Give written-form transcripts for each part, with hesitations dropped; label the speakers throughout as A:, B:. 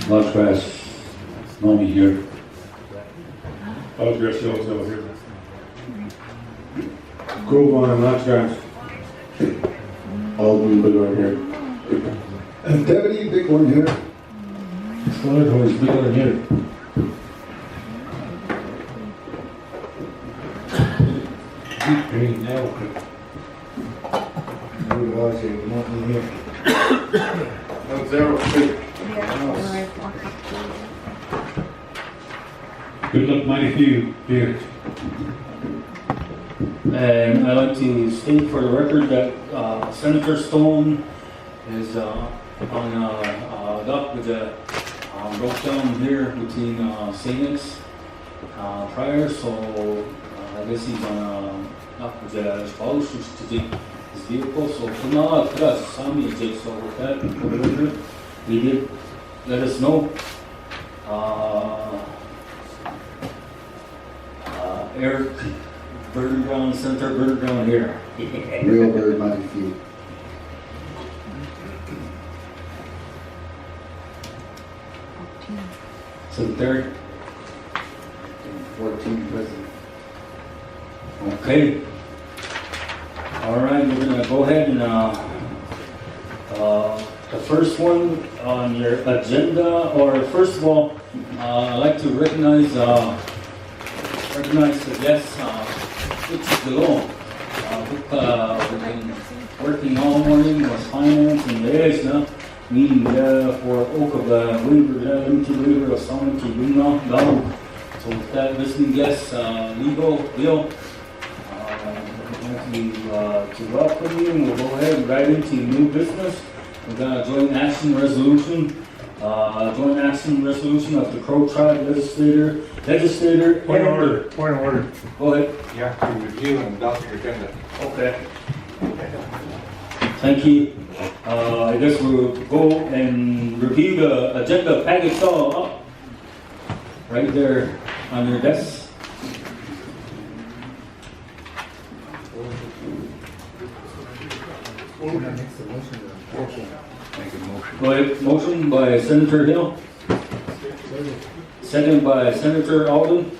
A: Large grass, Noni here.
B: Large grass hills over here.
A: Grove on and large grass. All blue big one here.
C: And Deputy, big one here.
A: Large one is big one here. Deep green now. Blue was here, nothing here.
B: No, zero, big.
A: Good luck, mighty few here.
D: And I'd like to state for the record that Senator Stone is on a dock with a broke down here between Saints prior, so I guess he's on a dock with a spouse to take his vehicle. So plus Sami is so with that, we did let us know. Eric Bird Ground Center, Bird Ground here.
C: Real bird, mighty few.
D: Secretary.
C: 14 present.
D: Okay. All right, we're gonna go ahead and the first one on your agenda, or first of all, I'd like to recognize the guests, which is below. We've been working all morning with finance and there's no meeting for Okabeh, limited waiver of someone to bring down. So with that, listening guests, legal, Bill, to welcome you, and we'll go ahead right into new business. We've got a joint action resolution of the Crow Tribe legislator.
B: Point of order. Point of order.
D: Go ahead.
B: You have to review and adopt your agenda.
D: Okay. Thank you. I guess we'll go and review the agenda package all up right there on your desk. Go ahead. Motion by Senator Hill. Second by Senator Alden.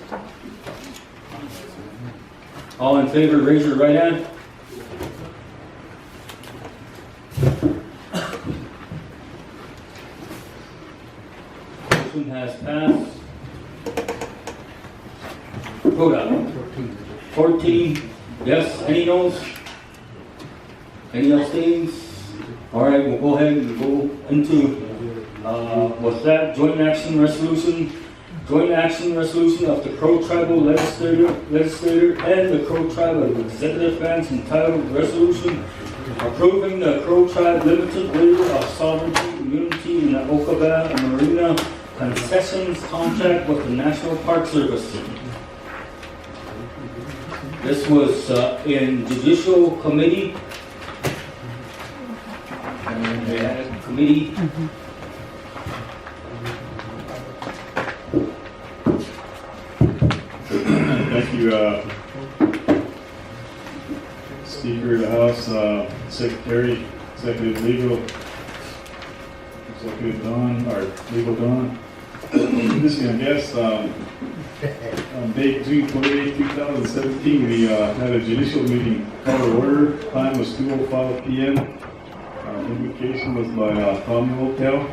D: All in favor, raise your right hand. Motion has passed. Vote out. 14. Yes. Any noes? Any abstains? All right, we'll go ahead and go into what's that? Joint action resolution of the Crow Tribal legislator and the Crow Tribal executive branch entitled Resolution Approving the Crow Tribe Limited Waiver of Sovereignty Immunity in the Okabeh and Marina Concessions Contract with the National Park Service. This was in Judicial Committee. And they had a committee.
B: Thank you, Speaker of the House, Secretary, Executive Legal, Executive Don, or Legal Don. This is a guest. On date June 28, 2017, we had a judicial meeting called to order. Time was 2:05 p.m. Invocation was by Tommy Hotel,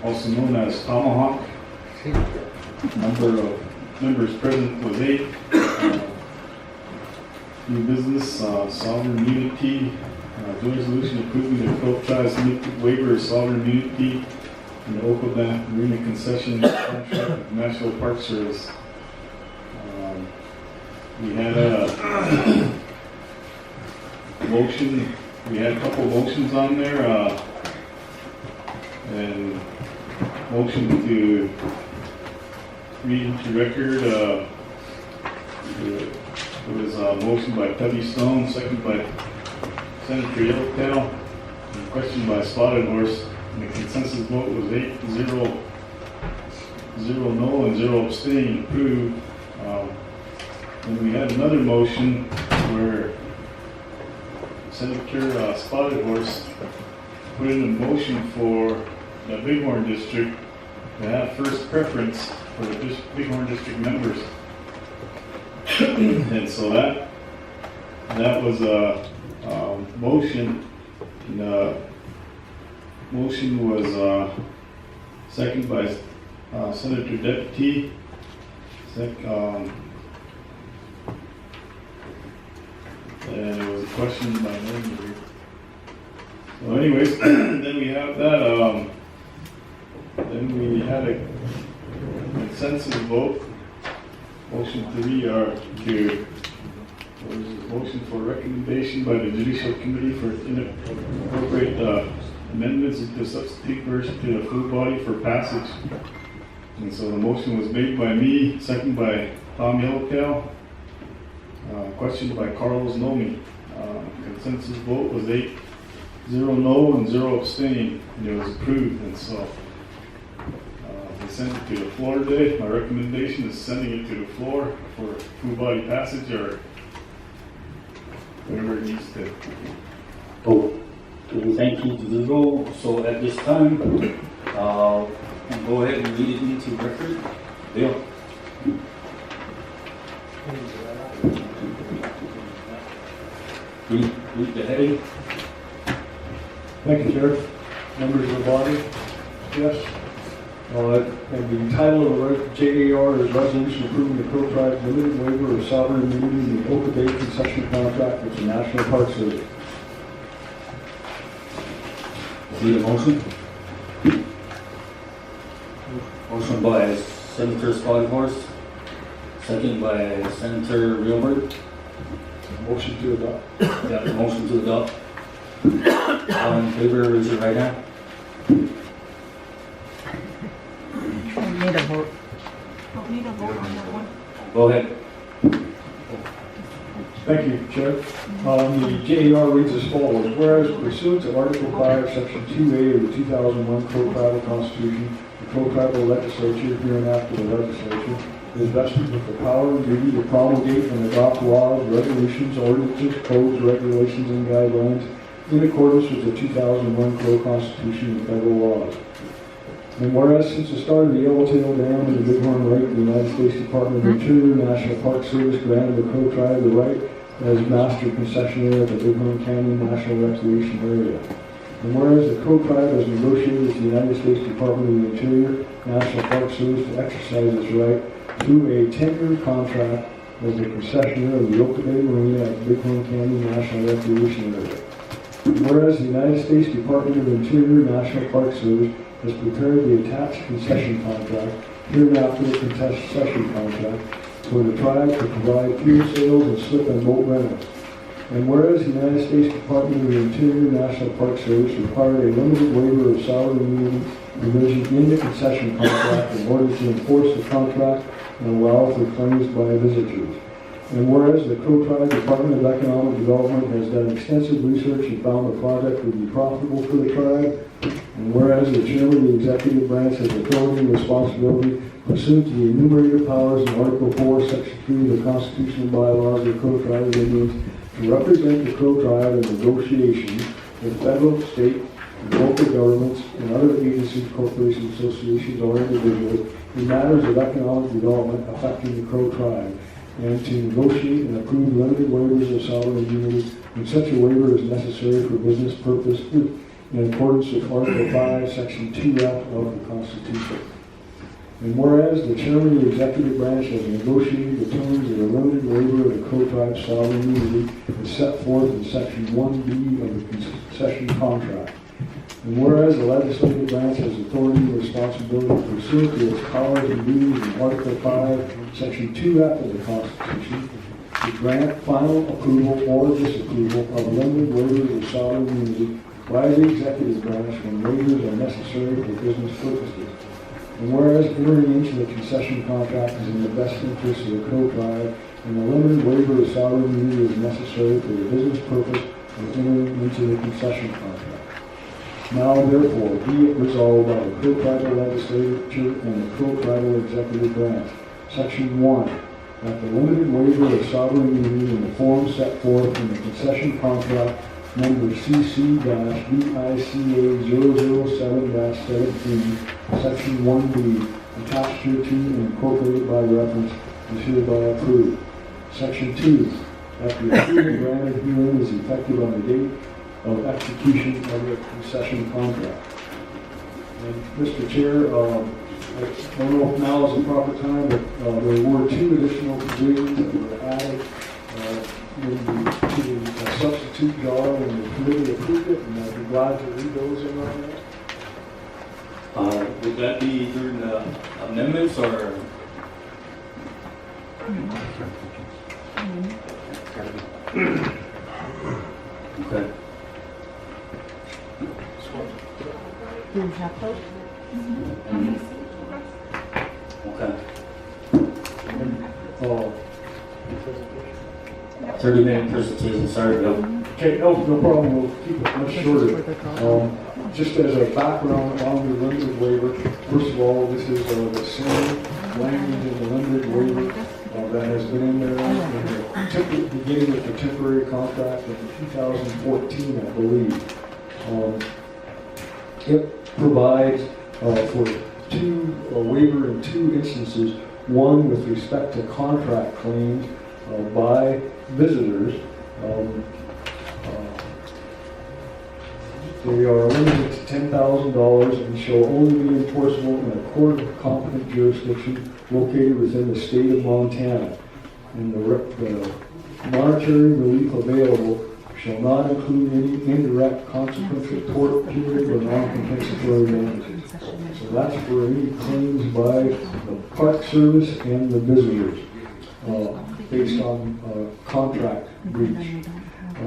B: also known as Tomahawk. Number of members present was 8. New business, sovereign immunity, joint resolution approving the Crow Tribe's waiver of sovereign immunity in the Okabeh Marina Concession contract with the National Park Service. We had a motion. We had a couple motions on there, and motion to read into record. It was a motion by Tubby Stone, second by Senator Yellowtail, and question by Spotted Horse. And the consensus vote was 8-0, 0 no, and 0 abstain. Approved. And we had another motion where Senator Spotted Horse put in a motion for the Bighorn District to have first preference for the Bighorn District members. And so that was a motion. And the motion was seconded by Senator Deputy. And it was a question by member. So anyways, then we have that, then we had a consensus vote. Motion 3 motion for recommendation by the Judicial Committee for incorporate amendments into substitute version to the full body for passage. And so the motion was made by me, seconded by Tom Yellowtail, questioned by Carlos Nomi. Consensus vote was 8-0 no and 0 abstain, and it was approved. And so we sent it to the floor today. My recommendation is sending it to the floor for full body passage or whatever it needs to.
D: Oh, thank you to the role. So at this time, go ahead and read it into record. Bill. Read the heading.
E: Thank you, Chair. Members of the body. Yes. And the title of the JAR is Resolution Approving the Crow Tribe Limited Waiver of Sovereign Immunity in the Okabeh Concession Contract with the National Park Service.
D: Need a motion? Motion by Senator Spotted Horse, second by Senator Reelberg.
E: Motion to adopt.
D: Yeah, motion to adopt. All in favor, raise your right hand.
F: Don't need a vote. Don't need a vote on that one.
D: Go ahead.
E: Thank you, Chair. The JAR reads as follows. Whereas pursuant to Article 5, Section 2A of the 2001 Crow Tribal Constitution, the Crow Tribal Legislature, hereinafter the Legislature, is vested with the power and duty to promulgate and adopt laws, resolutions, ordinances, codes, regulations, and guidelines in accordance with the 2001 Crow Constitution and federal laws. And whereas since the start of the Yellowtail Dam and the Bighorn Lake, the United States Department of Interior National Park Service granted the Crow Tribe the right as master concessionaire of the Bighorn Canyon National Recreation Area. And whereas the Crow Tribe has negotiated with the United States Department of the Interior National Park Service to exercise its right through a 10-year contract as the concessionaire of the Okabeh Marina at the Bighorn Canyon National Recreation Area. And whereas the United States Department of Interior National Park Service has prepared the attached concession contract, hereinafter the concession contract, for the tribe to provide fuel sales and slip and boat rentals. And whereas the United States Department of the Interior National Park Service required a limited waiver of sovereign immunity provision in the concession contract in order to enforce the contract and allow for claims by visitors. And whereas the Crow Tribe Department of Economic Development has done extensive research and found the project would be profitable for the tribe, and whereas the chairman of the executive branch has authority and responsibility pursuant to the enumerated powers in Article 4, Section 3 of the constitutional bylaws of the Crow Tribe of Indians to represent the Crow Tribe in negotiations with federal, state, and local governments and other agencies, corporations, associations, or individuals in matters of economic development affecting the Crow Tribe, and to negotiate and approve limited waivers of sovereign immunity when such a waiver is necessary for business purposes in accordance with Article 5, Section 2F of the Constitution. And whereas the chairman of the executive branch has negotiated the terms of the limited waiver of the Crow Tribe's sovereign immunity as set forth in Section 1B of the concession contract. And whereas the legislative branch has authority and responsibility pursuant to its powers and duties in Article 5, Section 2F of the Constitution, to grant final approval or disapproval of limited waivers of sovereign immunity by the executive branch when waivers are necessary for business purposes. And whereas entering into the concession contract is in the best interest of the Crow Tribe, and the limited waiver of sovereign immunity is necessary for the business purpose of entering into the concession contract. Now, therefore, be it resolved by the Crow Tribal Legislature and the Crow Tribal Executive Branch, Section 1, that the limited waiver of sovereign immunity in the form set forth in the concession contract number CC-BICA-007-17, section 1B, attached hereto and incorporated by reference, is hereby approved. Section 2, that the approved granted herein is effective on the date of execution of the concession contract. And Mr. Chair, I don't know if now is the proper time, but there were 2 additional provisions that were added to the substitute jar when the committee approved it, and I'd be glad to read those in right now.
D: Would that be during the amendments or? Okay.
F: Do you have those?
D: Okay.
E: Oh,
D: 30-minute presentation, sorry, Bill.
E: okay, no problem, we'll keep it much shorter. Just as a background on the limited waiver, first of all, this is the same language in the limited waiver that has been in there beginning with the temporary contract in 2014, I believe. It provides for a waiver in 2 instances, one with respect to contract claims by visitors. They are limited to $10,000 and shall only be enforceable in a court of competent jurisdiction located within the state of Montana. And the monetary relief available shall not include any indirect consequential tort, punitive, or non-compensatory damages. So that's for any claims by the park service and the visitors based on contract breach.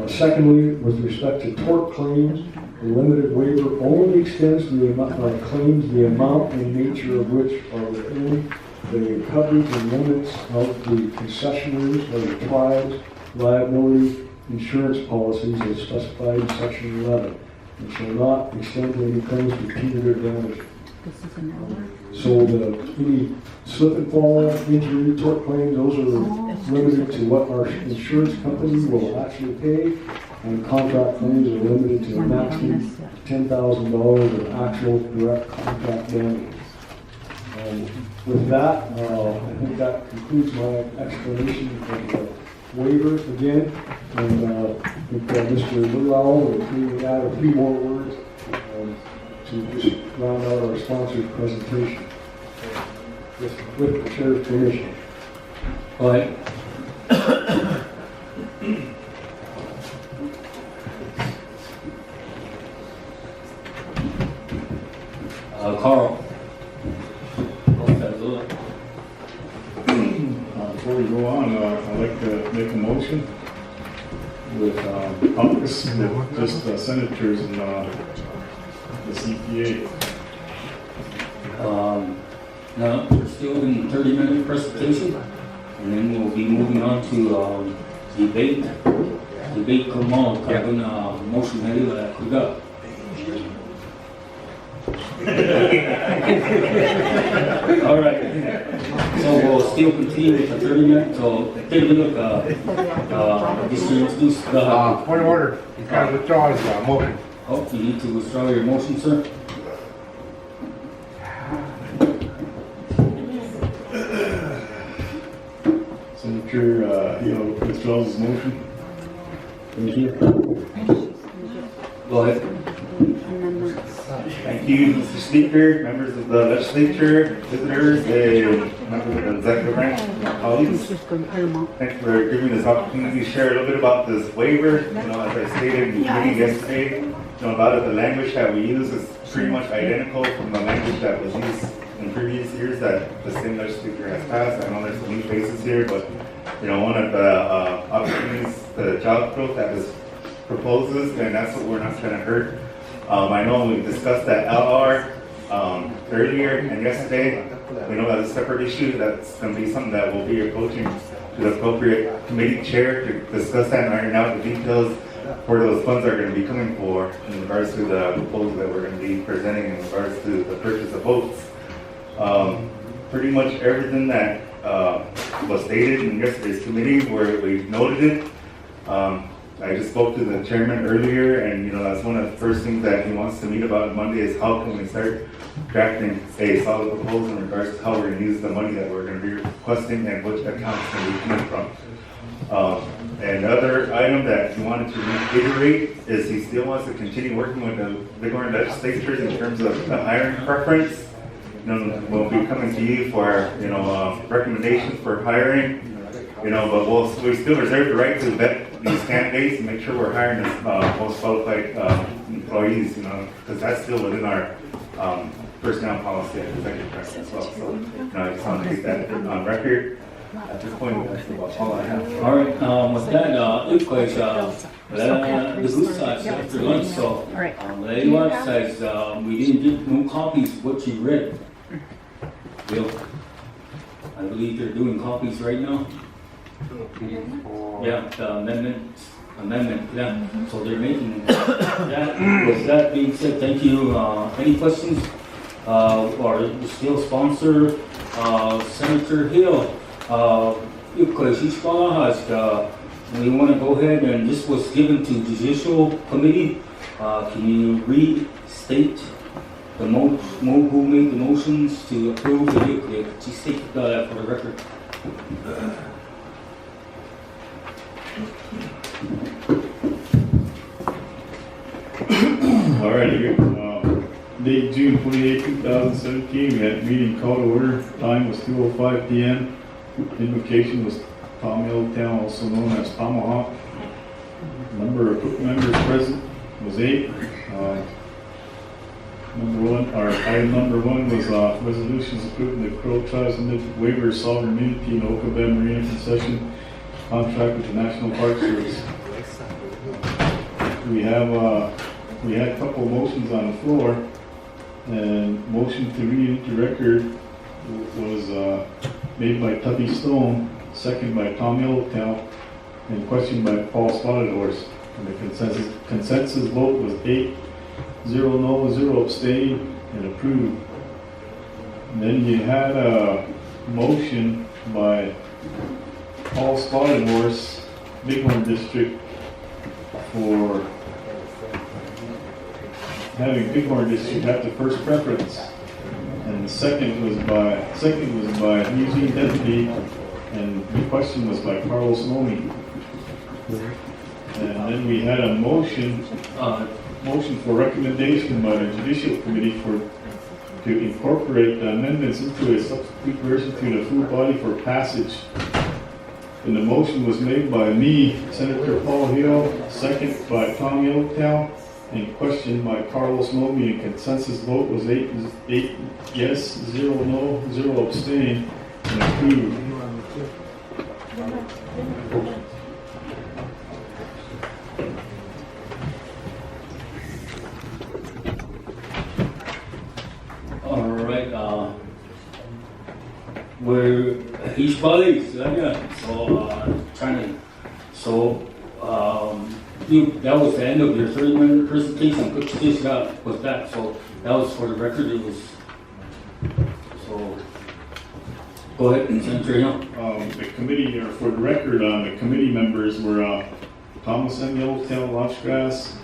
E: Secondly, with respect to tort claims, the limited waiver only extends to the claims the amount and nature of which are within the coverage and limits of the concessionaires or the tribe's liability insurance policies as specified in section 11. It shall not extend to any claims for punitive damage. So any slip and fall, injury, tort claims, those are limited to what our insurance company will actually pay, and contract claims are limited to a maximum $10,000 of actual direct contract damage. With that, I think that concludes my explanation of the waiver again, and I think Mr. Luau will maybe add a few more words to just round out our sponsor's presentation with the chair's permission.
D: Go ahead. Carl.
B: Before we go on, I'd like to make a motion with caucus with just senators and the CPA.
D: Now, we're still in 30-minute presentation, and then we'll be moving on to debate. Debate come on, kaya na motion na rin wala kuda. All right. So we'll still continue with the 30-minute. So take a look. Just to introduce the.
G: Point of order. You got to withdraw his motion.
D: Oh, you need to withdraw your motion, sir.
B: Senator withdraws his motion.
D: Thank you. Go ahead.
H: Thank you, Mr. Speaker, members of the legislature, visitors, members of the executive branch, my colleagues. Thanks for giving me this opportunity to share a little bit about this waiver. As I stated in the meeting yesterday, about it, the language that we use is pretty much identical from the language that was used in previous years that the same legislature has passed. I know there's some new faces here, but one of the opportunities, the job growth that was proposes, and that's what we're not going to hurt. I know we discussed that LR earlier and yesterday. We know that's a separate issue. That's going to be something that we'll be approaching to the appropriate committee chair to discuss that and iron out the details where those funds are going to be coming for in regards to the proposal that we're going to be presenting in regards to the purchase of votes. Pretty much everything that was stated in yesterday's committee where we noted it. I just spoke to the chairman earlier, and that's one of the first things that he wants to meet about Monday is how can we start drafting a solid proposal in regards to how we're going to use the money that we're going to be requesting and which accounts can we come from. And the other item that he wanted to reiterate is he still wants to continue working with the Bighorn legislatures in terms of the hiring preference. We'll be coming to you for recommendations for hiring. But we still reserve the right to vet these candidates and make sure we're hiring the most qualified employees, because that's still within our personnel policy at the executive branch as well. So, I just want to get that on record. At this point, that's about all I have.
D: All right, with that, the good side after lunch, so, the lunch says, we didn't get no copies of what you read. Bill, I believe they're doing copies right now. Yeah, the amendment, yeah, so they're making that. With that being said, thank you. Any questions? Our still sponsor, Senator Hill, because he's we want to go ahead, and this was given to Judicial Committee. Can you restate the who made the motions to approve the nuclear? Just state that for the record.
B: All right, here. Date June 28, 2017. We had meeting called to order. Time was 2:05 p.m. Invocation was Tom Town, also known as Tomahawk. Number of members present was 8. Item number 1 was resolutions approving the Crow Tribe's waiver of sovereign immunity in Okabeh Marina Concession contract with the National Park Service. We had a couple of motions on the floor, and motion to read into record was made by Tubby Stone, second by Tom Yellowtail, and questioned by Paul Spotted Horse. And the consensus vote was 8-0 no, 0 abstain, and approved. And then you had a motion by Paul Spotted Horse, Bighorn District, for having Bighorn District have the first preference, and the second was by Eugene Deputy, and the question was by Carlos Nomi. And then we had a motion for recommendation by the Judicial Committee to incorporate the amendments into a substitute version to the full body for passage. And the motion was made by me, Senator Paul Hill, second by Tom Yellowtail, and questioned by Carlos Nomi, and consensus vote was 8 yes, 0 no, 0 abstain, and approved.
D: All right, we're each body, that was the end of your 30-minute presentation. Could you just got with that? So that was for the record. It was so. Go ahead, Senator Hill.
B: The committee, or for the record, the committee members were Thomas M. Yellowtail, Lodgegrass,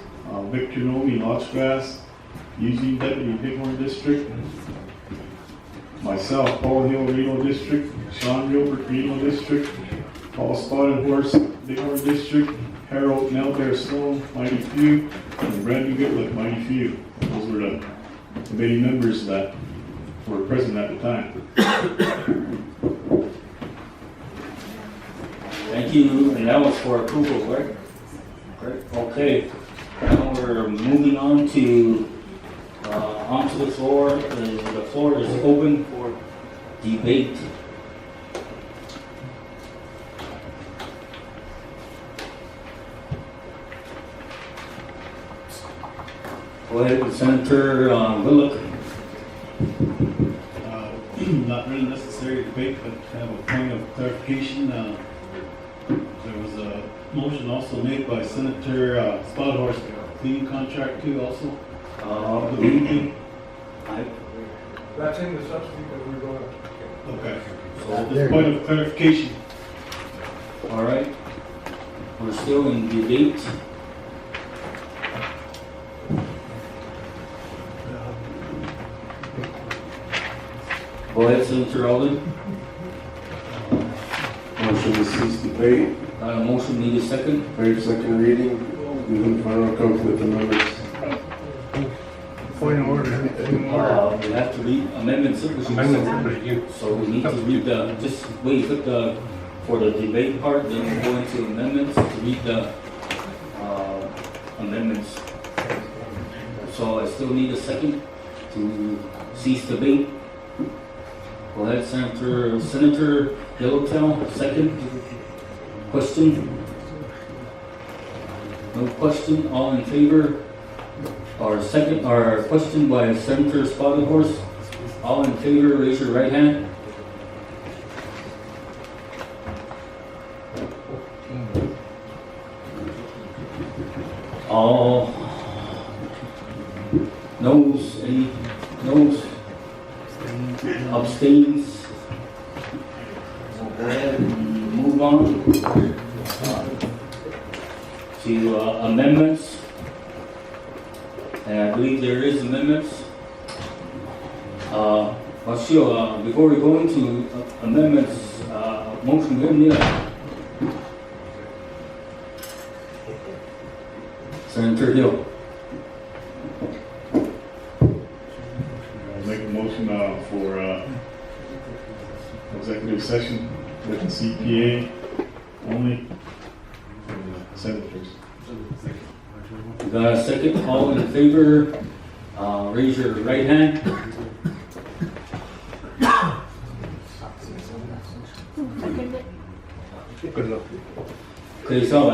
B: Victor Nomi, Lodgegrass, Eugene Deputy, Bighorn District, myself, Paul Hill, Reno District, Sean Gilbert, Reno District, Paul Spotted Horse, Bighorn District, Harold Nelbear Sloan, Mighty Few, and Brandon Gitlick, Mighty Few. Those were the committee members that were present at the time.
D: Thank you, and that was for approval, right? Great. Okay. Now we're moving on to onto the floor. The floor is open for debate. Go ahead, Senator Willock.
I: Not really necessary debate, but kind of a point of clarification. There was a motion also made by Senator Spotted Horse, cleaning contract too also.
E: That's in the substitute that we're going to.
I: Okay, so just point of clarification.
D: All right. We're still in debate. Go ahead, Senator Alden.
A: Motion to cease debate,
D: Motion need a second.
A: waive second reading, move final conflict amendments.
G: Point of order.
D: We have to read amendments. So we need to read the, just wait for the debate part, then we'll go into amendments to read the amendments. So I still need a second to cease debate. Go ahead, Senator Yellowtail, second. Question? No question, all in favor? Or second, or question by Senator Spotted Horse. All in favor, raise your right hand. All noes, any noes? Abstains? Go ahead and move on to amendments. And I believe there is amendments. Before we go into amendments, motion given here. Senator Hill.
B: I'll make a motion for executive session with the CPA only for the senators.
D: We got a second, all in favor, raise your right hand. Okay, so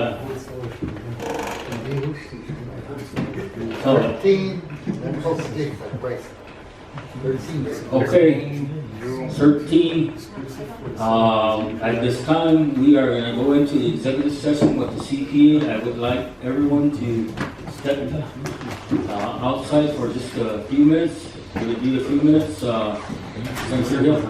D: okay, 13. At this time, we are going to go into the executive session with the CPA. I would like everyone to step outside for just a few minutes. Will it be a few minutes? Senator Hill?